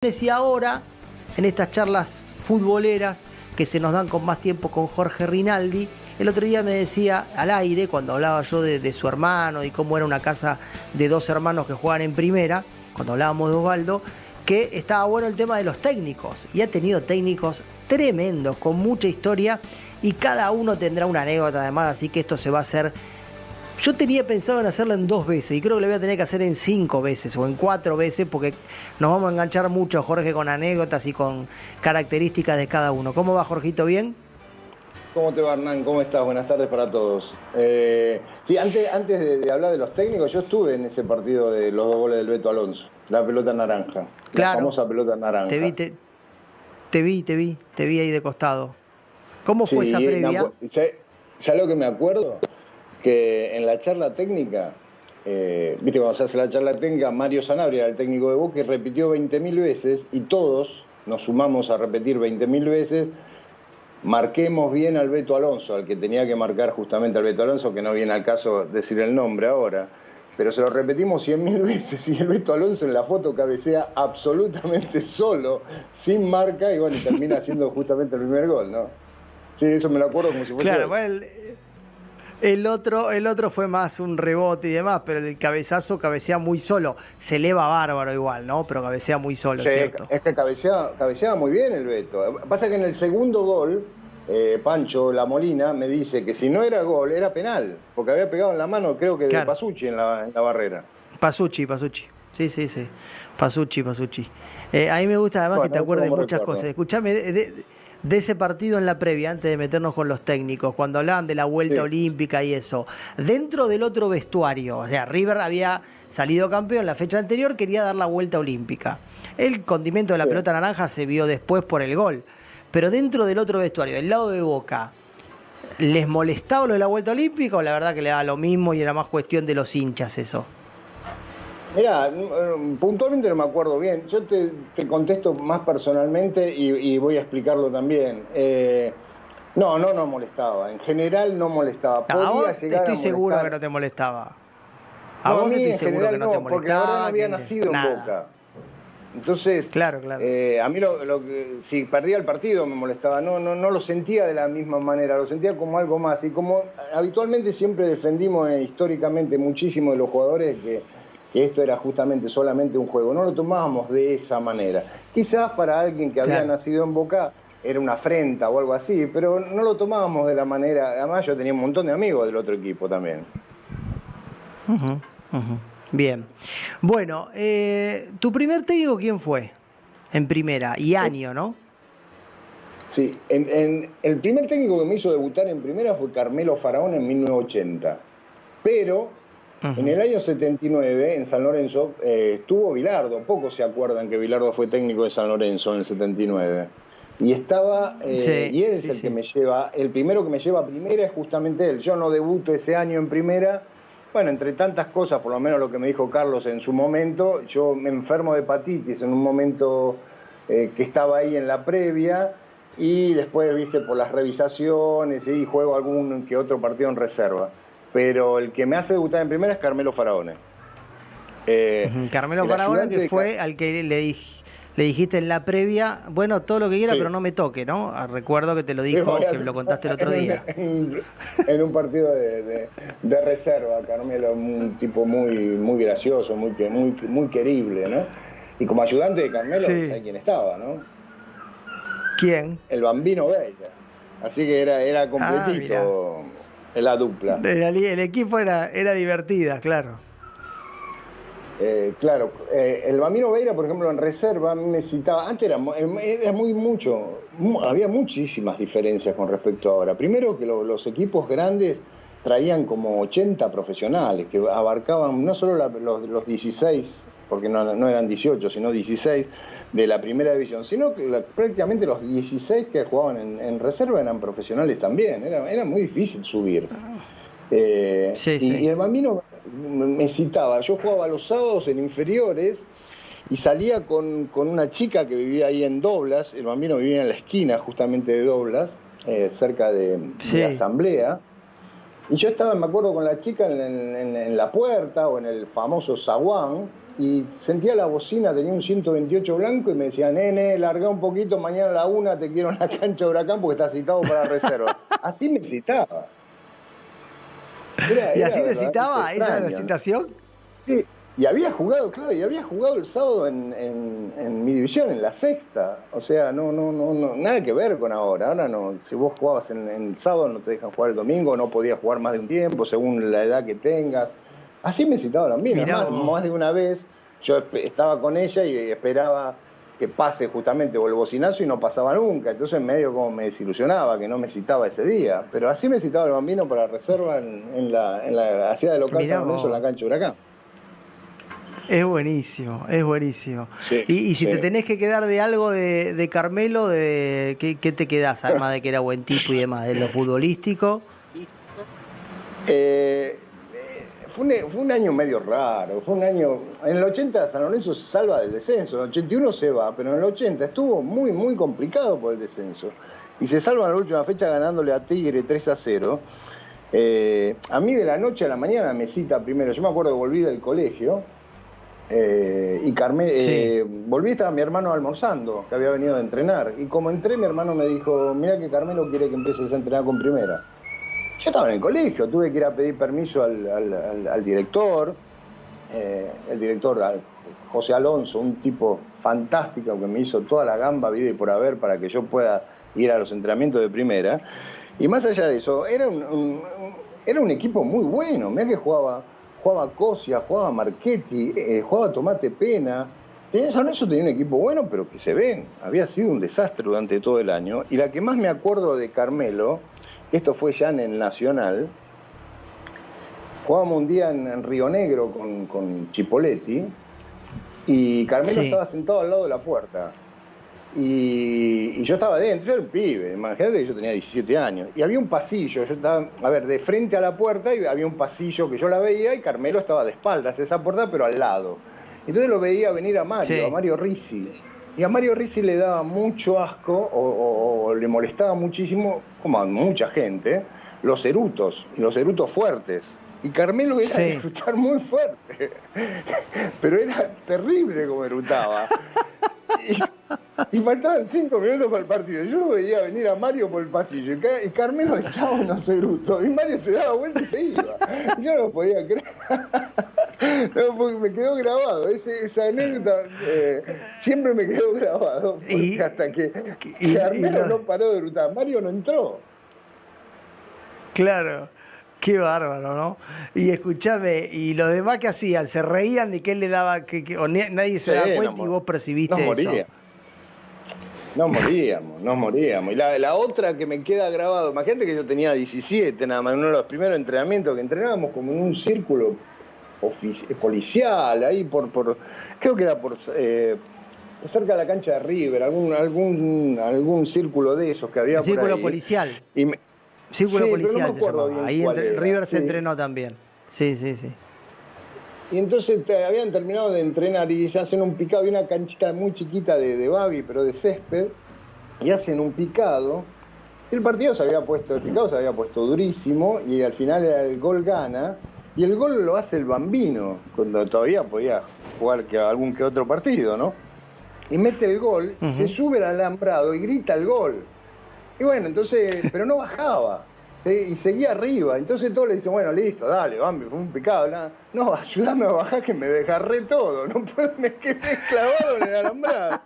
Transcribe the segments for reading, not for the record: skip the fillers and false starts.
Y ahora, en estas charlas futboleras que se nos dan con más tiempo con Jorge Rinaldi, el otro día me decía al aire, cuando hablaba yo de su hermano y cómo era una casa de dos hermanos que juegan en primera, cuando hablábamos de Osvaldo, que estaba bueno el tema de los técnicos. Y ha tenido técnicos tremendos, con mucha historia, y cada uno tendrá una anécdota además, así que esto se va a hacer... Yo tenía pensado en hacerlo en 2 veces y creo que lo voy a tener que hacer en 5 veces o en 4 veces porque nos vamos a enganchar mucho, Jorge, con anécdotas y con características de cada uno. ¿Cómo va, Jorgito? ¿Bien? ¿Cómo te va, Hernán? ¿Cómo estás? Buenas tardes para todos. Sí, antes de hablar de los técnicos, yo estuve en ese partido de los 2 goles del Beto Alonso, la pelota naranja, claro, la famosa pelota naranja. Te vi ahí de costado. ¿Cómo fue esa previa? ¿Sabes lo que me acuerdo? Que en la charla técnica, viste, cuando se hace la charla técnica, Mario Sanabria era el técnico de Boca y repitió 20.000 veces, y todos nos sumamos a repetir 20.000 veces, marquemos bien al Beto Alonso, al que tenía que marcar justamente al Beto Alonso, que no viene al caso decir el nombre ahora, pero se lo repetimos 100.000 veces y el Beto Alonso en la foto cabecea absolutamente solo, sin marca, y bueno, y termina haciendo justamente el primer gol, ¿no? Sí, eso me lo acuerdo como si fuese... Claro, bueno, el otro fue más un rebote y demás, pero el cabezazo cabecea muy solo. Se eleva bárbaro igual, ¿no? Pero cabecea muy solo, sí, ¿cierto? Es que cabeceaba muy bien el Beto. Pasa que en el segundo gol, Pancho La Molina me dice que si no era gol, era penal, porque había pegado en la mano, creo que de Pasucci en la barrera. Pasucci. Sí. Pasucci. A mí me gusta además que te acuerdes muchas cosas. Escuchame, de ese partido en la previa, antes de meternos con los técnicos, cuando hablaban de la vuelta olímpica y eso, dentro del otro vestuario, o sea, River había salido campeón la fecha anterior, quería dar la vuelta olímpica. El condimento de la pelota naranja se vio después por el gol, pero dentro del otro vestuario, del lado de Boca, ¿les molestaba lo de la vuelta olímpica o la verdad que le daba lo mismo y era más cuestión de los hinchas eso? Mirá, puntualmente no me acuerdo bien. Yo te contesto más personalmente y voy a explicarlo también. No molestaba. En general no molestaba. A vos estoy seguro que no te molestaba. A vos estoy seguro que no te molestaba. Porque la verdad no había nacido en Boca. Entonces, claro. A mí si perdía el partido me molestaba. No lo sentía de la misma manera. Lo sentía como algo más. Y como habitualmente siempre defendimos históricamente muchísimo de los jugadores que esto era justamente solamente un juego. No lo tomábamos de esa manera. Quizás para alguien que había nacido en Boca era una afrenta o algo así, pero no lo tomábamos de la manera... Además yo tenía un montón de amigos del otro equipo también. Bien. Bueno, ¿tu primer técnico quién fue? En primera, y año, ¿no? Sí, el primer técnico que me hizo debutar en primera fue Carmelo Faraón en 1980. Pero... en el año 79, en San Lorenzo, estuvo Bilardo. Pocos se acuerdan que Bilardo fue técnico de San Lorenzo en el 79. Y estaba, y él es el que me lleva, el primero que me lleva a primera es justamente él. Yo no debuto ese año en primera. Bueno, entre tantas cosas, por lo menos lo que me dijo Carlos en su momento, yo me enfermo de hepatitis en un momento que estaba ahí en la previa, y después, viste, por las revisaciones, y juego algún que otro partido en reserva. Pero el que me hace debutar en primera es Carmelo Faraone. Carmelo Faraone, que fue al que le dijiste en la previa, bueno, todo lo que quiera, pero no me toque, ¿no? Recuerdo que te lo dijo, que me lo contaste el otro día. En un partido de reserva, Carmelo, un tipo muy gracioso, muy querible, ¿no? Y como ayudante de Carmelo, ¿sabes quién estaba, no? ¿Quién? El Bambino Veira. Así que era completito. La dupla. El equipo era divertida, claro. Claro, el Bambino Veira, por ejemplo, en reserva, a mí me citaba, antes había muchísimas diferencias con respecto a ahora. Primero que los equipos grandes traían como 80 profesionales, que abarcaban no solo los 16, porque no eran 18, sino 16, de la primera división, sino que prácticamente los 16 que jugaban en reserva eran profesionales también. Era muy difícil subir. Y el Bambino me citaba. Yo jugaba los sábados en inferiores y salía con una chica que vivía ahí en Doblas. El Bambino vivía en la esquina justamente de Doblas, cerca de Asamblea. Y yo estaba, me acuerdo, con la chica en la puerta o en el famoso zaguán y sentía la bocina, tenía un 128 blanco y me decía, nene, larga un poquito, mañana a la 1 te quiero en la cancha de Huracán porque está citado para reserva. Así me citaba. ¿Y Era así verdaderamente necesitaba? ¿Esa era la extraño, ¿no? citación? Sí, y había jugado, claro, y había jugado el sábado en mi división, en la sexta. O sea, no, nada que ver con ahora. Ahora no, si vos jugabas en el sábado no te dejan jugar el domingo, no podías jugar más de un tiempo, según la edad que tengas. Así me citaba también. Es Mirá más, vos. más de una vez yo estaba con ella y esperaba que pase justamente o el bocinazo y no pasaba nunca. Entonces medio como me desilusionaba que no me citaba ese día. Pero así me citaba el Bambino para reserva en la ciudad de local San Mirá Lorenzo, en la vos. cancha de Huracán. Es buenísimo, es buenísimo. Sí, Y si sí. te tenés que quedar de algo de Carmelo, ¿qué te quedás? Además de que era buen tipo y demás, de lo futbolístico. Fue un año medio raro, fue un año... En el 80 San Lorenzo se salva del descenso, en el 81 se va, pero en el 80 estuvo muy, muy complicado por el descenso. Y se salva en la última fecha ganándole a Tigre 3-0. A mí de la noche a la mañana me cita primero, yo me acuerdo que volví del colegio, Sí. volví, estaba mi hermano almorzando, que había venido a entrenar. Y como entré, mi hermano me dijo, mira que Carmelo quiere que empieces a entrenar con primera. Yo estaba en el colegio, tuve que ir a pedir permiso al director, el director José Alonso, un tipo fantástico que me hizo toda la gamba vida y por haber para que yo pueda ir a los entrenamientos de primera. Y más allá de eso, era un equipo muy bueno. Mirá que jugaba Cosia, jugaba Marchetti, jugaba Tomate Pena. San Lorenzo tenía un equipo bueno, pero que se ven, había sido un desastre durante todo el año. Y la que más me acuerdo de Carmelo, esto fue ya en el Nacional, jugábamos un día en Río Negro con Chipoletti y Carmelo Sí. estaba sentado al lado de la puerta. Y yo estaba adentro, yo era un pibe, imagínate que yo tenía 17 años. Y había un pasillo, yo estaba, a ver, de frente a la puerta y había un pasillo que yo la veía y Carmelo estaba de espaldas a esa puerta, pero al lado. Entonces lo veía venir a Sí. Mario Ricci. Y a Mario Ricci le daba mucho asco o le molestaba muchísimo, como a mucha gente, los erutos fuertes. Y Carmelo era de Sí. erutar muy fuerte, pero era terrible como erutaba. Y faltaban 5 minutos para el partido. Yo lo veía venir a Mario por el pasillo y Carmelo echaba unos erutos. Y Mario se daba vuelta y se iba. Yo no lo podía creer. No, porque me quedó grabado. Esa anécdota siempre me quedó grabado. Porque Y, hasta que y Carmelo no paró de erutar, Mario no entró. claro, qué bárbaro, ¿no? Y escuchame, ¿y los demás qué hacían? ¿Se reían de que él le daba, o nadie se Sí, daba nos, cuenta y vos nos percibiste eso? moría. Nos moríamos. Y la otra que me queda grabado, imagínate que yo tenía 17 nada más, uno de los primeros entrenamientos que entrenábamos como en un círculo policial, ahí creo que era por cerca de la cancha de River, algún círculo de esos que El había por círculo ahí. policial. Y Círculo sí, pero no me policial se acuerdo llamaba. bien Ahí cuál era. River se Sí. entrenó también. Sí, sí, sí. Y entonces habían terminado de entrenar y se hacen un picado, y una canchita muy chiquita de Babi, pero de césped, y hacen un picado. Y el partido el picado se había puesto durísimo, y al final el gol gana, y el gol lo hace el Bambino, cuando todavía podía jugar algún que otro partido, ¿no? Y mete el gol, se Ujú. sube al alambrado y grita el gol. Y bueno, entonces, pero no bajaba, ¿sí? Y seguía arriba. Entonces todos le dicen, bueno, listo, dale, Bambi, fue un pecado. Nada. No, ayúdame a bajar que me desgarré todo. No puedo, me quedé clavado en el alambrado.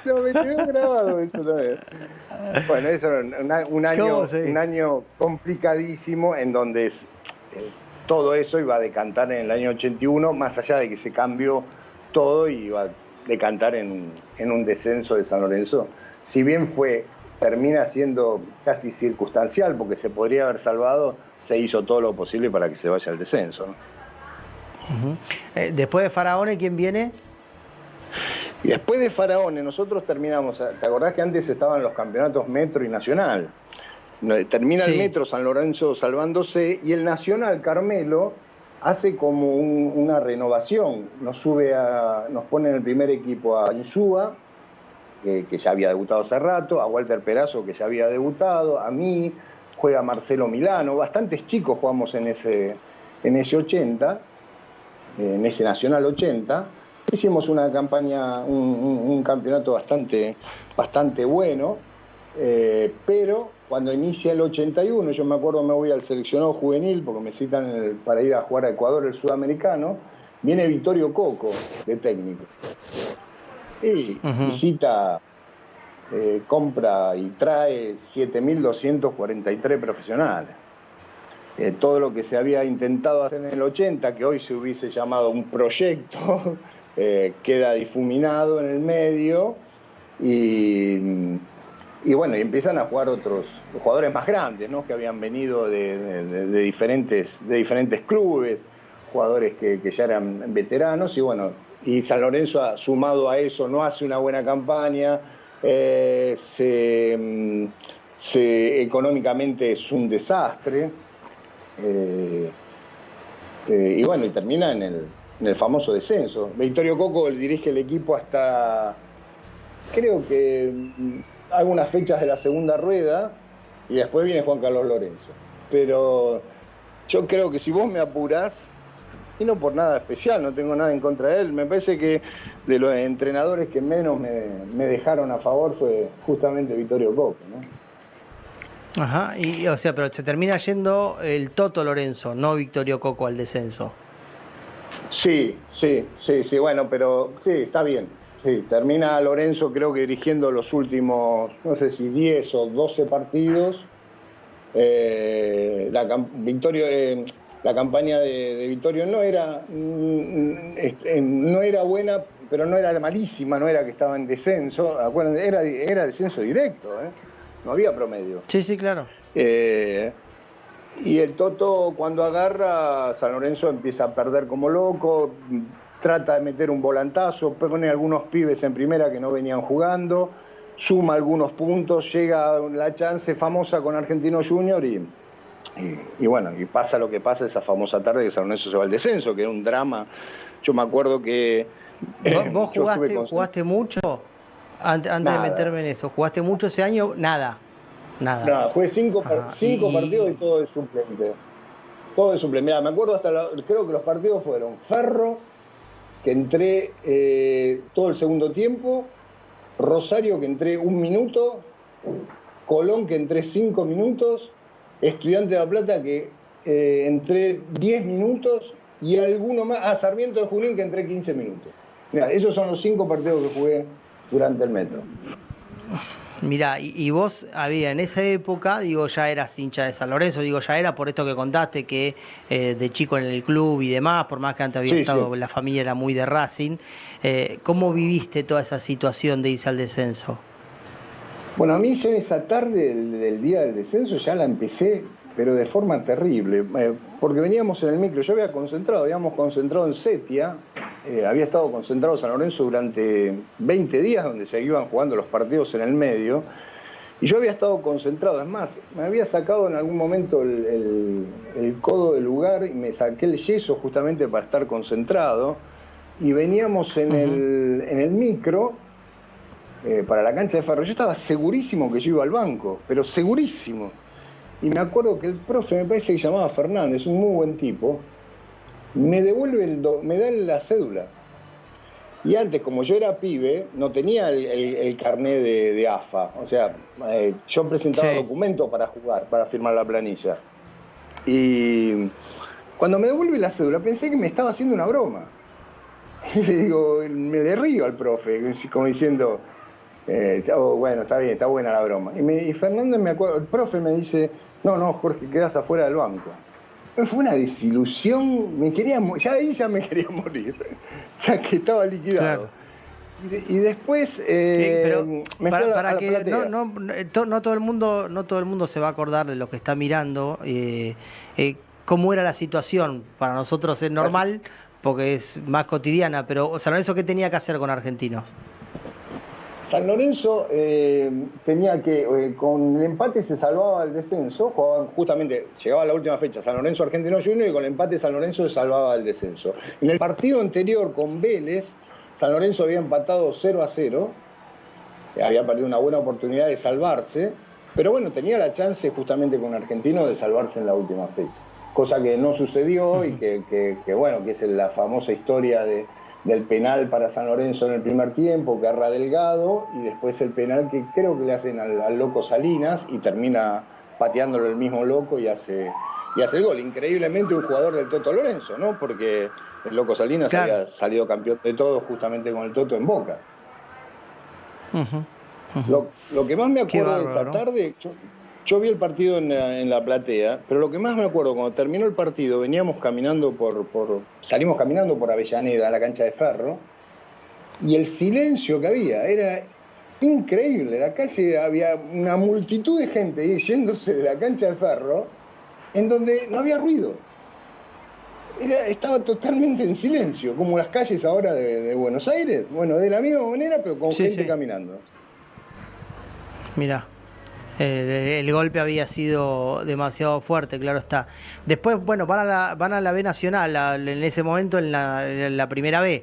No, me quedó grabado eso también. Bueno, eso era ¿Cómo un se? año complicadísimo en donde todo eso iba a decantar en el año 81, más allá de que se cambió todo y iba a decantar en un descenso de San Lorenzo. Si bien termina siendo casi circunstancial, porque se podría haber salvado, se hizo todo lo posible para que se vaya al descenso, ¿no? Ujú. Después de Faraone, ¿quién viene? Y después de Faraones, nosotros terminamos, ¿te acordás que antes estaban los campeonatos Metro y Nacional? Termina el Sí. Metro, San Lorenzo salvándose, y el Nacional, Carmelo, hace como una renovación. Nos pone en el primer equipo a Insúa, que ya había debutado hace rato, a Walter Perazo, que ya había debutado, a mí, juega Marcelo Milano, bastantes chicos jugamos en ese 80, en ese Nacional 80. Hicimos una campaña, un campeonato bastante bueno, pero cuando inicia el 81, yo me acuerdo, me voy al seleccionado juvenil porque me citan para ir a jugar a Ecuador el sudamericano, viene Vittorio Coco de técnico y visita, compra y trae 7.243 profesionales. Todo lo que se había intentado hacer en el 80, que hoy se hubiese llamado un proyecto, queda difuminado en el medio y bueno, y empiezan a jugar otros jugadores más grandes, ¿no? Que habían venido de diferentes clubes, jugadores que ya eran veteranos, y bueno, y San Lorenzo, sumado a eso, no hace una buena campaña, económicamente es un desastre, y bueno, y termina en el famoso descenso. Vittorio Coco dirige el equipo hasta, creo que algunas fechas de la segunda rueda, y después viene Juan Carlos Lorenzo. Pero yo creo que si vos me apurás, y no por nada especial, no tengo nada en contra de él, me parece que de los entrenadores que menos me dejaron a favor fue justamente Vittorio Coco, ¿no? Ajá, y o sea, pero se termina yendo el Toto Lorenzo, no Vittorio Coco, al descenso. Sí, bueno, pero sí, está bien. Sí, termina Lorenzo, creo que dirigiendo los últimos, no sé si 10 o 12 partidos. La campaña de Vittorio no era buena, pero no era malísima, no era que estaba en descenso. Acuérdense, era descenso directo, no había promedio. Sí, claro. Y el Toto, cuando agarra, San Lorenzo empieza a perder como loco, trata de meter un volantazo, pone algunos pibes en primera que no venían jugando, suma algunos puntos, llega la chance famosa con Argentino Junior y bueno, y pasa lo que pasa esa famosa tarde que San Lorenzo se va al descenso, que era un drama. Yo me acuerdo que... ¿Vos jugaste mucho? Antes de meterme en eso, ¿jugaste mucho ese año? Nada. Fue cinco partidos y todo de suplente. Todo de suplente. Mirá, me acuerdo creo que los partidos fueron Ferro, que entré todo el segundo tiempo, Rosario, que entré 1 minuto, Colón, que entré 5 minutos, Estudiante de La Plata, que entré 10 minutos, y alguno más, Sarmiento de Junín, que entré 15 minutos. Mirá, esos son los 5 partidos que jugué durante el Metro. Mirá, y vos en esa época, ya eras hincha de San Lorenzo, ya era por esto que contaste, que de chico en el club y demás, por más que antes había estado, la familia era muy de Racing. ¿Cómo viviste toda esa situación de irse al descenso? Bueno, a mí yo esa tarde del día del descenso ya la empecé, pero de forma terrible, porque veníamos en el micro, habíamos concentrado en Setia, había estado concentrado San Lorenzo durante 20 días, donde se iban jugando los partidos en el medio, y yo había estado concentrado, es más, me había sacado en algún momento el codo del lugar y me saqué el yeso justamente para estar concentrado, y veníamos en el micro para la cancha de Ferro. Yo estaba segurísimo que yo iba al banco, pero segurísimo. Y me acuerdo que el profe, me parece que llamaba Fernández, un muy buen tipo, me da la cédula. Y antes, como yo era pibe, no tenía el carné de AFA. O sea, yo presentaba documentos para jugar, para firmar la planilla. Y cuando me devuelve la cédula, pensé que me estaba haciendo una broma. Y le digo, me le río al profe, como diciendo, bueno, está bien, está buena la broma. Y Fernández, el profe me dice, no, Jorge, quedás afuera del banco. Fue una desilusión, ya ahí ya me quería morir, ya que estaba liquidado. Claro. Y después no todo el mundo se va a acordar de lo que está mirando, cómo era la situación. Para nosotros es normal porque es más cotidiana, pero San Lorenzo, ¿qué tenía que hacer con Argentinos? San Lorenzo tenía que, con el empate se salvaba el descenso, justamente llegaba a la última fecha San Lorenzo Argentino Junior y con el empate San Lorenzo se salvaba el descenso. En el partido anterior con Vélez, San Lorenzo había empatado 0-0, había perdido una buena oportunidad de salvarse, Pero bueno, tenía la chance justamente con Argentino de salvarse en la última fecha. Cosa que no sucedió y bueno, que es la famosa historia del penal para San Lorenzo en el primer tiempo, que agarra Delgado, y después el penal que creo que le hacen al Loco Salinas y termina pateándolo el mismo Loco y hace el gol. Increíblemente un jugador del Toto Lorenzo, ¿no? Porque el Loco Salinas había salido campeón de todo justamente con el Toto en Boca. Lo que más me acuerdo de esa tarde, yo vi el partido en la platea, pero lo que más me acuerdo, cuando terminó el partido, salimos caminando por Avellaneda, a la cancha de Ferro, y el silencio que había era increíble. En la calle había una multitud de gente yéndose de la cancha de Ferro, en donde no había ruido. Estaba totalmente en silencio, como las calles ahora de Buenos Aires. Bueno, de la misma manera, pero con gente caminando. Mirá, el golpe había sido demasiado fuerte, claro está. Después, bueno, van a la B Nacional, en ese momento en la primera B.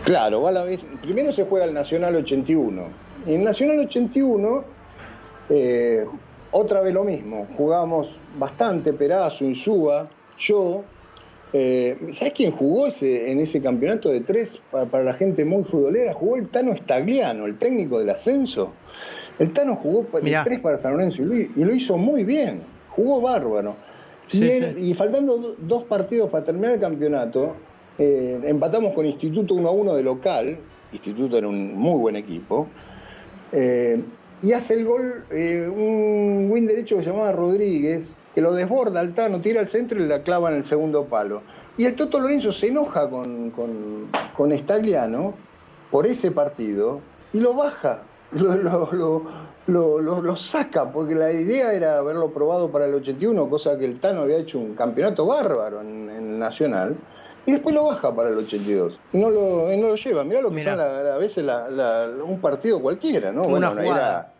Claro, va a la B. Primero se juega el Nacional 81. Y en Nacional 81, otra vez lo mismo. Jugábamos bastante, Perazo, Insúa, yo. ¿Sabés quién jugó en ese campeonato de 3 para la gente muy futbolera? Jugó el Tano Stagliano, el técnico del ascenso. El Tano jugó de 3 para San Lorenzo y lo hizo muy bien. Jugó bárbaro. Y faltando 2 partidos para terminar el campeonato, empatamos con Instituto 1-1 de local. Instituto era un muy buen equipo. Y hace el gol un win derecho que se llamaba Rodríguez, que lo desborda al Tano, tira al centro y la clava en el segundo palo. Y el Toto Lorenzo se enoja con Stagliano por ese partido y lo baja, lo saca, porque la idea era haberlo probado para el 81, cosa que el Tano había hecho un campeonato bárbaro en Nacional, y después lo baja para el 82. Y no lo lleva. Mirá lo que son a veces un partido cualquiera, ¿no? Una jugada.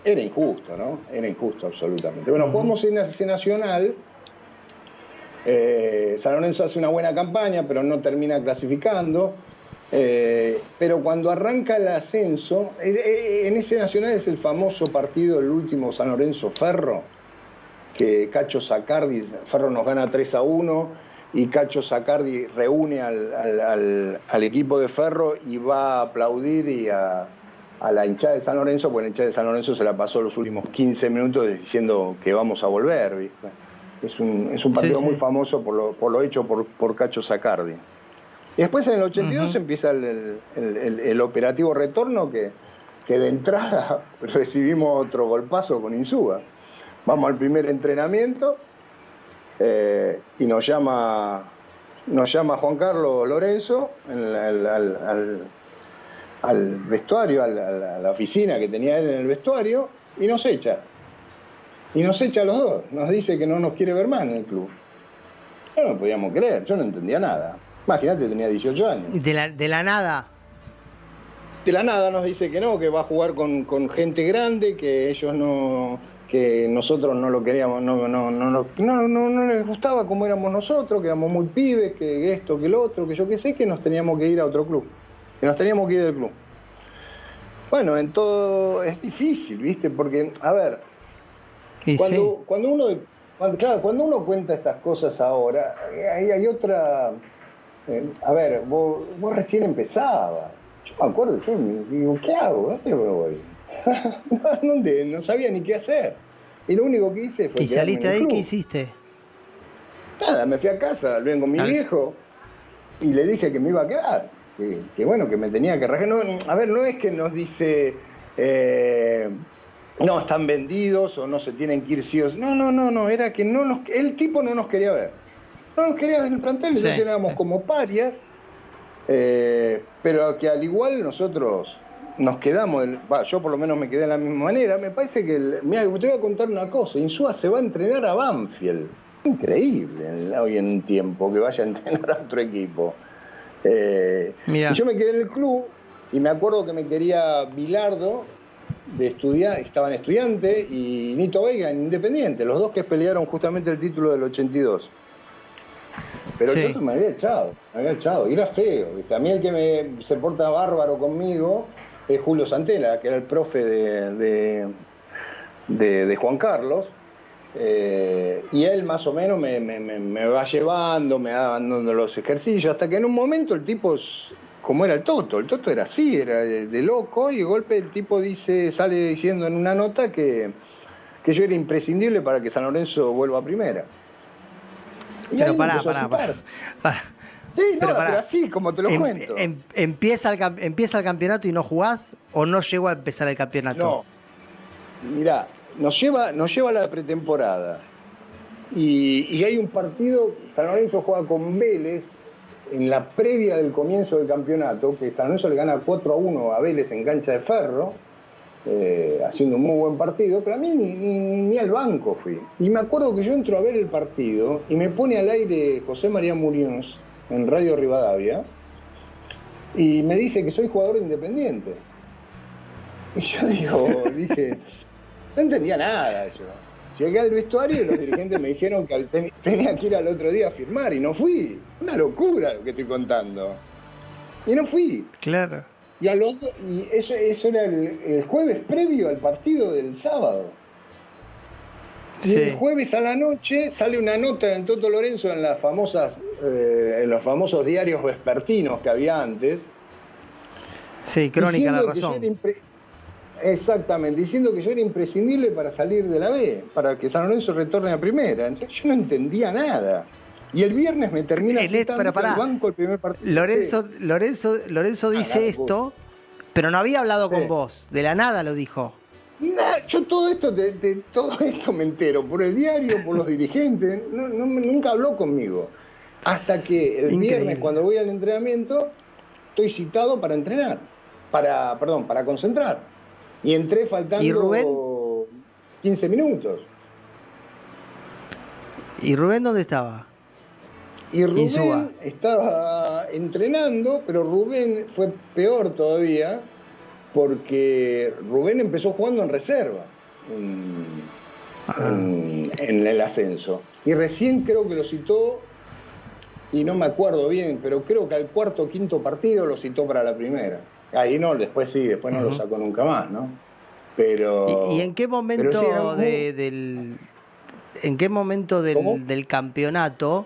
Era injusto, ¿no? Era injusto absolutamente. Bueno, jugamos en ese Nacional. San Lorenzo hace una buena campaña, pero no termina clasificando. Pero cuando arranca el ascenso, en ese Nacional es el famoso partido, el último San Lorenzo-Ferro, que Cacho Zaccardi, Ferro nos gana 3-1, y Cacho Zaccardi reúne al equipo de Ferro y va a aplaudir a la hinchada de San Lorenzo, porque la hinchada de San Lorenzo se la pasó los últimos 15 minutos diciendo que vamos a volver, ¿viste? Es un partido muy famoso por lo hecho por Cacho Zaccardi. Y después en el 82 empieza el operativo retorno, que de entrada recibimos otro golpazo con Insúa. Vamos al primer entrenamiento y nos llama Juan Carlos Lorenzo al vestuario, a la oficina que tenía él en el vestuario, y nos echa. Y nos echa a los dos. Nos dice que no nos quiere ver más en el club. No lo podíamos creer, yo no entendía nada. Imagínate, tenía 18 años. De la nada. De la nada nos dice que no, que va a jugar con gente grande, que ellos no, que nosotros no lo queríamos, no les gustaba como éramos nosotros, que éramos muy pibes, que esto, que lo otro, que yo qué sé, que nos teníamos que ir a otro club. Que nos teníamos que ir del club. Bueno, en todo es difícil, ¿viste? Porque, a ver, cuando uno cuenta estas cosas ahora, hay otra... a ver, vos recién empezabas. Yo me acuerdo, yo digo, ¿qué hago? ¿Dónde me voy? ¿Dónde? No sabía ni qué hacer. Y lo único que hice fue... ¿Y saliste de ahí? ¿Qué hiciste? Nada, me fui a casa, hablé con mi viejo y le dije que me iba a quedar. Que bueno, que me tenía que rajar. No, a ver, no es que nos dice no, están vendidos o no se tienen que ir sí o sí. No, era que el tipo no nos quería ver. No nos quería ver en el plantel, entonces éramos como parias, pero que al igual nosotros nos quedamos, yo por lo menos me quedé de la misma manera. Me parece que, mira, te voy a contar una cosa, Insúa se va a entrenar a Banfield. Increíble hoy en tiempo que vaya a entrenar a otro equipo. Y yo me quedé en el club y me acuerdo que me quería Bilardo de estudiar, estaban Estudiante, y Nito Veiga en Independiente, los dos que pelearon justamente el título del 82. Pero el otro me había echado, y era feo, ¿viste? A mí el que se porta bárbaro conmigo es Julio Santela, que era el profe de Juan Carlos. Y él más o menos me va llevando, me va dando los ejercicios, hasta que en un momento el tipo, como era el Toto era así, era de loco, y de golpe el tipo sale diciendo en una nota que yo era imprescindible para que San Lorenzo vuelva a primera. Y pero ahí pará. Sí, pero no, pero así, como te lo cuento. ¿Empieza el campeonato y no jugás? ¿O no llegó a empezar el campeonato? No, mirá, nos lleva a la pretemporada. Y hay un partido, San Lorenzo juega con Vélez en la previa del comienzo del campeonato, que San Lorenzo le gana 4-1 a Vélez en cancha de Ferro, haciendo un muy buen partido, pero a mí ni al banco fui. Y me acuerdo que yo entro a ver el partido y me pone al aire José María Muñoz en Radio Rivadavia y me dice que soy jugador independiente. Y yo dije, no entendía nada yo. Llegué al vestuario y los dirigentes me dijeron que tenía que ir al otro día a firmar y no fui. Una locura lo que estoy contando. Y no fui. Claro. Y eso era el jueves previo al partido del sábado. Y el jueves a la noche sale una nota en Toto Lorenzo en en los famosos diarios vespertinos que había antes. Sí, Crónica La Razón. Exactamente, diciendo que yo era imprescindible para salir de la B, para que San Lorenzo retorne a primera. Entonces yo no entendía nada. Y el viernes me termina citando el banco el primer partido. Lorenzo dice esto, pero no había hablado con vos. De la nada lo dijo. Yo todo esto me entero por el diario, por los dirigentes. Nunca habló conmigo. Hasta que el viernes, cuando voy al entrenamiento, estoy citado para entrenar. Para concentrar. Y entré faltando ¿Y Rubén? 15 minutos. ¿Y Rubén dónde estaba? Y Rubén estaba entrenando, pero Rubén fue peor todavía, porque Rubén empezó jugando en reserva en el ascenso. Y recién creo que lo citó, y no me acuerdo bien, pero creo que al cuarto o quinto partido lo citó para la primera. Ahí no, después no lo sacó nunca más, ¿no? Pero... ¿Y en qué momento del campeonato,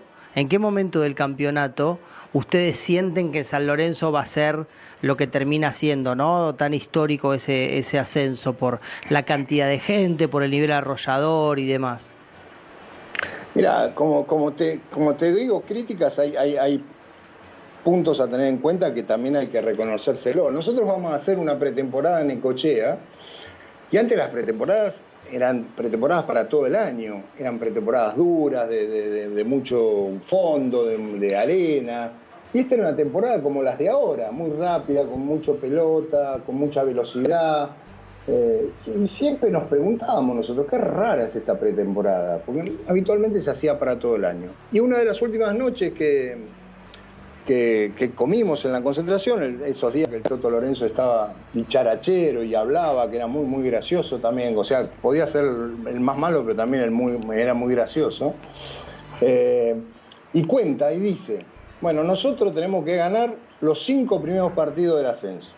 ustedes sienten que San Lorenzo va a ser lo que termina siendo, ¿no? Tan histórico ese ascenso por la cantidad de gente, por el nivel arrollador y demás. Mira, como te digo, críticas hay puntos a tener en cuenta que también hay que reconocérselo. Nosotros vamos a hacer una pretemporada en Necochea, y antes las pretemporadas eran pretemporadas para todo el año, eran pretemporadas duras, de mucho fondo, de arena, y esta era una temporada como las de ahora, muy rápida, con mucha pelota, con mucha velocidad, y siempre nos preguntábamos nosotros, qué rara es esta pretemporada, porque habitualmente se hacía para todo el año. Y una de las últimas noches que comimos en la concentración, esos días que el Toto Lorenzo estaba dicharachero y hablaba, que era muy, muy gracioso también, o sea, podía ser el más malo, pero también era muy gracioso, y cuenta y dice, bueno, nosotros tenemos que ganar los 5 primeros partidos del ascenso.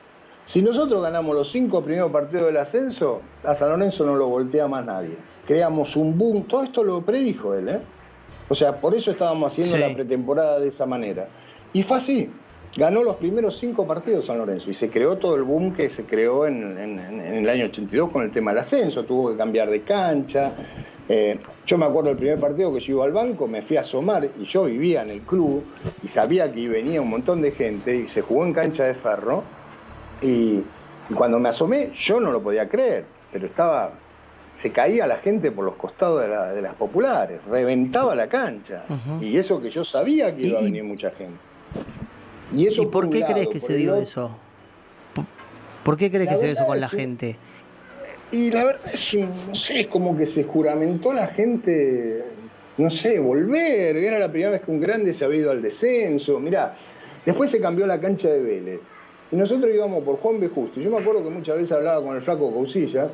Si nosotros ganamos los 5 primeros partidos del ascenso, a San Lorenzo no lo voltea más nadie. Creamos un boom, todo esto lo predijo él, O sea, por eso estábamos haciendo la pretemporada de esa manera. Y fue así. Ganó los primeros 5 partidos San Lorenzo y se creó todo el boom que se creó en el año 82 con el tema del ascenso. Tuvo que cambiar de cancha. Yo me acuerdo del primer partido que yo iba al banco, me fui a asomar y yo vivía en el club y sabía que venía un montón de gente y se jugó en cancha de Ferro. Y cuando me asomé, yo no lo podía creer, pero se caía la gente por los costados de las populares, reventaba la cancha. Y eso que yo sabía que iba a venir mucha gente. ¿Y por qué crees que se dio eso? ¿Por qué crees que se dio eso con la gente? Y la verdad es, no sé, es como que se juramentó la gente, no sé, volver. Era la primera vez que un grande se había ido al descenso. Mirá, después se cambió la cancha de Vélez. Y nosotros íbamos por Juan B. Justo. Yo me acuerdo que muchas veces hablaba con el flaco Causilla,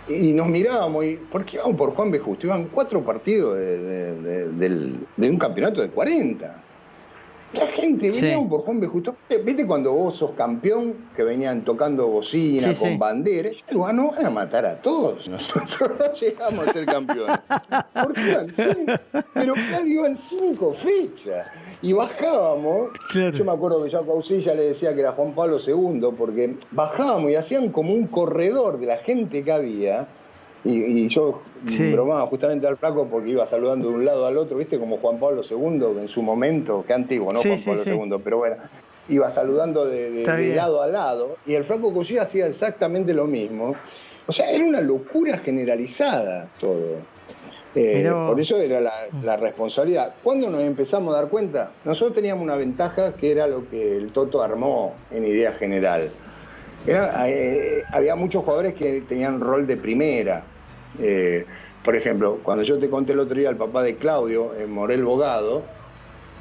y nos mirábamos, y ¿por qué íbamos por Juan B. Justo? Iban 4 partidos de un campeonato de 40. La gente venía Sí. por Juan B. Justo. ¿Viste cuando vos sos campeón, que venían tocando bocina, Sí, con sí. banderas? Yo digo, no van a matar a todos. Nosotros no llegamos a ser campeones. Porque iban pero claro, iban 5 fechas. Y bajábamos. Yo Claro. me acuerdo que yo a Causilla le decía que era Juan Pablo II, porque bajábamos y hacían como un corredor de la gente que había. Y yo Sí, bromaba justamente al flaco porque iba saludando de un lado al otro, ¿viste? Como Juan Pablo II en su momento, que antiguo, no sí, Juan sí, Pablo sí. II, pero bueno, iba saludando Está de bien. lado a lado, y el flaco Cosilla hacía exactamente lo mismo. O sea, era una locura generalizada todo. Mirá Por vos. eso era la responsabilidad. ¿Cuándo nos empezamos a dar cuenta? Nosotros teníamos una ventaja que era lo que el Toto armó en idea general. Había muchos jugadores que tenían rol de primera. Eh, por ejemplo, cuando yo te conté el otro día al papá de Claudio, Morel Bogado,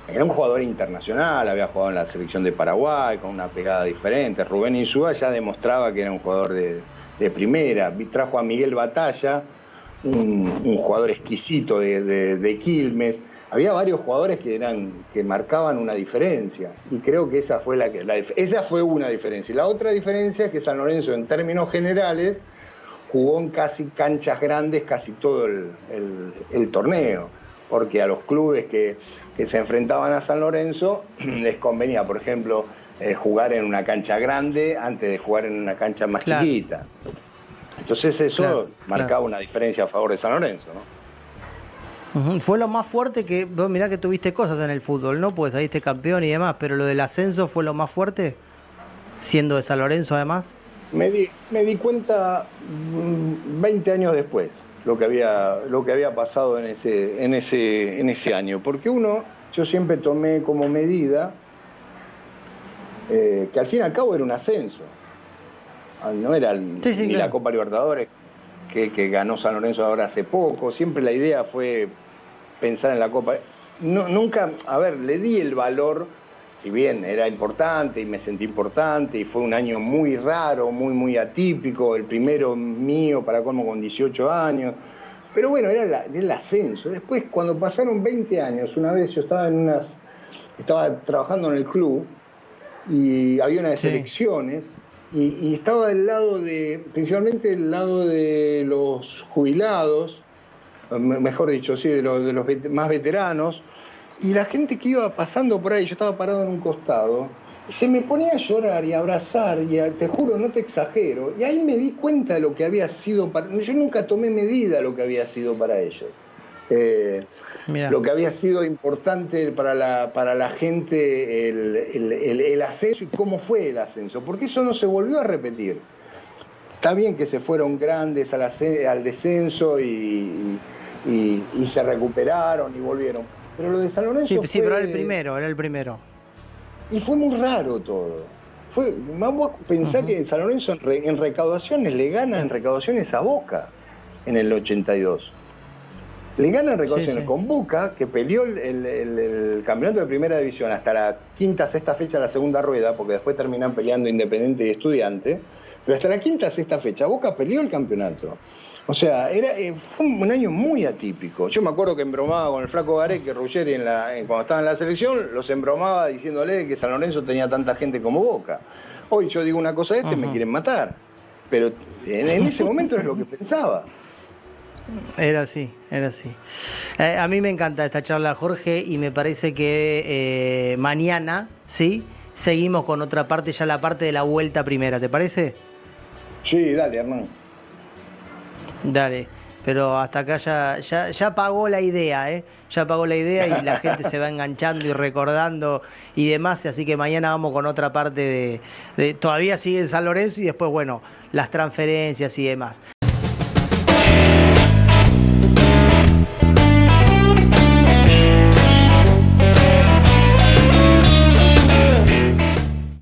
era un jugador internacional, había jugado en la selección de Paraguay con una pegada diferente. Rubén Insúa ya demostraba que era un jugador de primera. Trajo a Miguel Batalla, un jugador exquisito de Quilmes. Había varios jugadores que marcaban una diferencia, y creo que esa fue esa fue una diferencia. Y la otra diferencia es que San Lorenzo, en términos generales, jugó en casi canchas grandes casi todo el torneo, porque a los clubes que se enfrentaban a San Lorenzo les convenía, por ejemplo, jugar en una cancha grande antes de jugar en una cancha más Claro, chiquita. Entonces claro, eso claro. marcaba una diferencia a favor de San Lorenzo, ¿no? Ujú. Fue lo más fuerte que, vos mirá que tuviste cosas en el fútbol, ¿no? Pues saliste campeón y demás, pero lo del ascenso fue lo más fuerte, siendo de San Lorenzo además. Me di cuenta 20 años después lo que había pasado en ese año, porque yo siempre tomé como medida que al fin y al cabo era un ascenso. No era Sí, sí, ni la claro. Copa Libertadores que ganó San Lorenzo ahora hace poco. Siempre la idea fue pensar en la Copa. No, nunca, a ver, le di el valor, si bien era importante y me sentí importante y fue un año muy raro, muy, muy atípico, el primero mío para colmo con 18 años. Pero bueno, era el ascenso. Después, cuando pasaron 20 años, una vez yo estaba trabajando en el club y había unas Sí. elecciones y estaba principalmente del lado de los jubilados, mejor dicho, sí, de los más veteranos, y la gente que iba pasando por ahí, yo estaba parado en un costado, se me ponía a llorar y a abrazar, te juro, no te exagero, y ahí me di cuenta de lo que había sido yo nunca tomé medida de lo que había sido para ellos. Eh, Mira. lo que había sido importante para la gente, el ascenso y cómo fue el ascenso, porque eso no se volvió a repetir. Está bien que se fueron grandes al descenso y se recuperaron y volvieron, pero lo de San Sí, Lorenzo sí, pero era el fue, primero, era el primero. y fue muy raro todo. Vamos a pensar Ujú. que San Lorenzo en recaudaciones le gana en recaudaciones a Boca en el 82. Le ganan Sí, recaudaciones sí. con Boca, que peleó el campeonato de primera división hasta la quinta, sexta fecha de la segunda rueda, porque después terminan peleando Independiente y Estudiante, pero hasta la quinta, sexta fecha Boca peleó el campeonato. O sea, fue un año muy atípico. Yo me acuerdo que embromaba con el flaco Gareca, que Ruggeri cuando estaba en la selección, los embromaba diciéndole que San Lorenzo tenía tanta gente como Boca. Hoy yo digo una cosa me Ujú. quieren matar. Pero en ese momento es lo que pensaba. Era así, era así. A mí me encanta esta charla, Jorge, y me parece que mañana, ¿sí? Seguimos con otra parte, ya la parte de la vuelta primera, ¿te parece? Sí, dale, Hernán. Dale, pero hasta acá ya pagó la idea, ¿eh? Ya pagó la idea y la gente se va enganchando y recordando y demás, así que mañana vamos con otra parte todavía sigue en San Lorenzo y después, bueno, las transferencias y demás.